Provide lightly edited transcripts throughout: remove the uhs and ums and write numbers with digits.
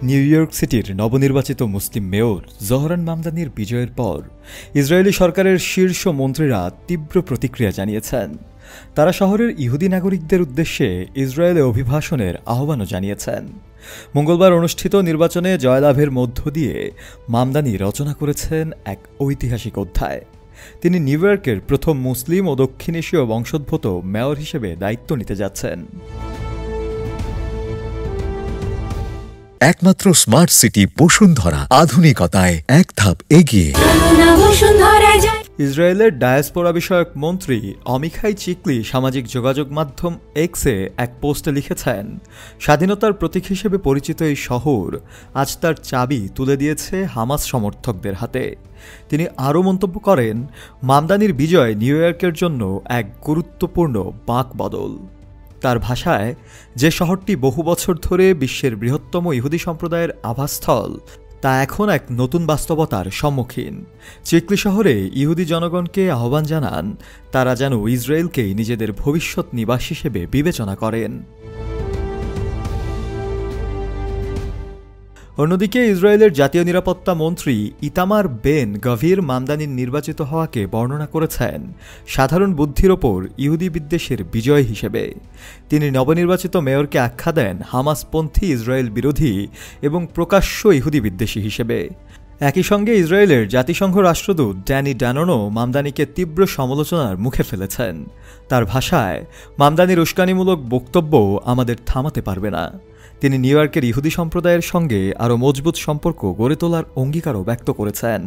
New York সিটির নবনির্বাচিত মুসলিম mayor Zohran মামদানির বিজয়ের পর ইসরায়েলি সরকারের শীর্ষ মন্ত্রীরা তীব্র প্রতিক্রিয়া জানিয়েছেন। তারা শহরের ইহুদি নাগরিকদের উদ্দেশ্যে ইসরায়েলে অভিবাসনের আহ্বানও জানিয়েছেন। মঙ্গলবার অনুষ্ঠিত নির্বাচনে জয়লাভের মধ্য দিয়ে মামদানি রচনা করেছেন এক ঐতিহাসিক অধ্যায়। তিনি নিউ ইয়র্কের প্রথম মুসলিম ও দক্ষিণ এশীয় বংশোদ্ভূত মেয়র হিসেবে দায়িত্ব নিতে যাচ্ছেন। একমাত্র স্মার্ট সিটি বসুন্ধরা, আধুনিকতায় এক ধাপ এগিয়ে। ইসরায়েলের ডায়াসপোরা বিষয়ক মন্ত্রী অমিখাই চিকলি সামাজিক যোগাযোগ মাধ্যম এক্সে এক পোস্টে লিখেছেন, স্বাধীনতার প্রতীক হিসেবে পরিচিত এই শহর আজ তার চাবি তুলে দিয়েছে হামাস সমর্থকদের হাতে। তিনি আরও মন্তব্য করেন, মামদানির বিজয় নিউ ইয়র্কের জন্য এক গুরুত্বপূর্ণ বাঁকবদল। তার ভাষায়, যে শহরটি বহু বছর ধরে বিশ্বের বৃহত্তম ইহুদি সম্প্রদায়ের আবাসস্থল, তা এখন এক নতুন বাস্তবতার সম্মুখীন। চিকলি শহরে ইহুদি জনগণকে আহ্বান জানান তারা যেন ইসরায়েলকেই নিজেদের ভবিষ্যৎ নিবাস হিসেবে বিবেচনা করেন। অন্যদিকে ইসরায়েলের জাতীয় নিরাপত্তা মন্ত্রী ইতামার বেন গভির মামদানির নির্বাচিত হওয়াকে বর্ণনা করেছেন সাধারণ বুদ্ধির ওপর ইহুদি বিদ্বেষের বিজয় হিসেবে। তিনি নবনির্বাচিত মেয়রকে আখ্যা দেন হামাসপন্থী ইসরায়েল বিরোধী এবং প্রকাশ্য ইহুদি বিদ্বেষী হিসেবে। একই সঙ্গে ইসরায়েলের জাতিসংঘ রাষ্ট্রদূত ড্যানি ড্যাননও মামদানিকে তীব্র সমালোচনার মুখে ফেলেছেন। তার ভাষায়, মামদানির উস্কানিমূলক বক্তব্য আমাদের থামাতে পারবে না। তিনি নিউ ইয়র্কের ইহুদি সম্প্রদায়ের সঙ্গে আরও মজবুত সম্পর্ক গড়ে তোলার অঙ্গীকারও ব্যক্ত করেছেন।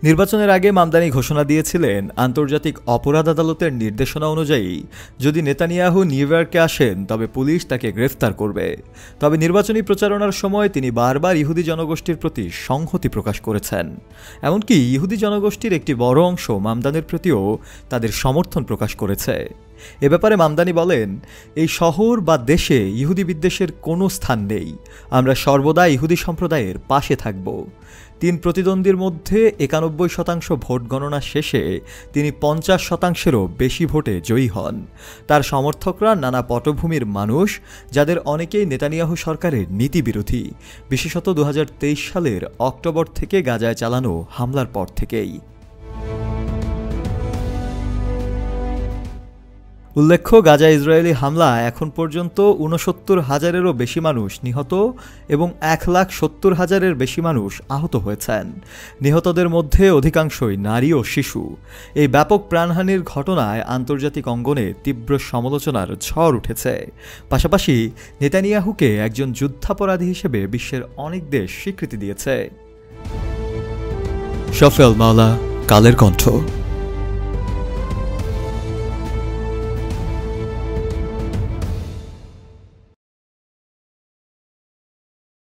নির্বাচনের আগে মামদানি ঘোষণা দিয়েছিলেন, আন্তর্জাতিক অপরাধ আদালতের নির্দেশনা অনুযায়ী যদি নেতানিয়াহু নিউ ইয়র্কে আসেন তবে পুলিশ তাকে গ্রেফতার করবে। তবে নির্বাচনী প্রচারণার সময় তিনি বারবার ইহুদি জনগোষ্ঠীর প্রতি সংহতি প্রকাশ করেছেন। এমনকি ইহুদি জনগোষ্ঠীর একটি বড় অংশ মামদানির প্রতিও তাদের সমর্থন প্রকাশ করেছে। এ ব্যাপারে মামদানি বলেন, এই শহর বা দেশে ইহুদি বিদ্বেষের কোনো স্থান নেই। আমরা সর্বদা ইহুদি সম্প্রদায়ের পাশে থাকব। 3 প্রতিদ্বন্দ্বীর মধ্যে 91% ভোট গণনা শেষে তিনি 50%-এরও বেশি ভোটে জয়ী হন। তার সমর্থকরা নানা পটভূমির মানুষ, যাদের অনেকেই নেতানিয়াহু সরকারের নীতি বিরোধী, বিশেষত 2023 সালের অক্টোবর থেকে গাজায় চালানো হামলার পর থেকেই। উল্লেখ্য, গাজা ইসরায়েলি হামলা এখন পর্যন্ত 69,000-এরও বেশি মানুষ নিহত এবং 1,70,000-এর বেশি মানুষ আহত হয়েছেন। নিহতদের মধ্যে অধিকাংশই নারী ও শিশু। এই ব্যাপক প্রাণহানির ঘটনায় আন্তর্জাতিক অঙ্গনে তীব্র সমালোচনার ঝড় উঠেছে। পাশাপাশি নেতানিয়াহুকে একজন যুদ্ধাপরাধী হিসেবে বিশ্বের অনেক দেশ স্বীকৃতি দিয়েছে। শফেল মাওলা, কালের কণ্ঠ।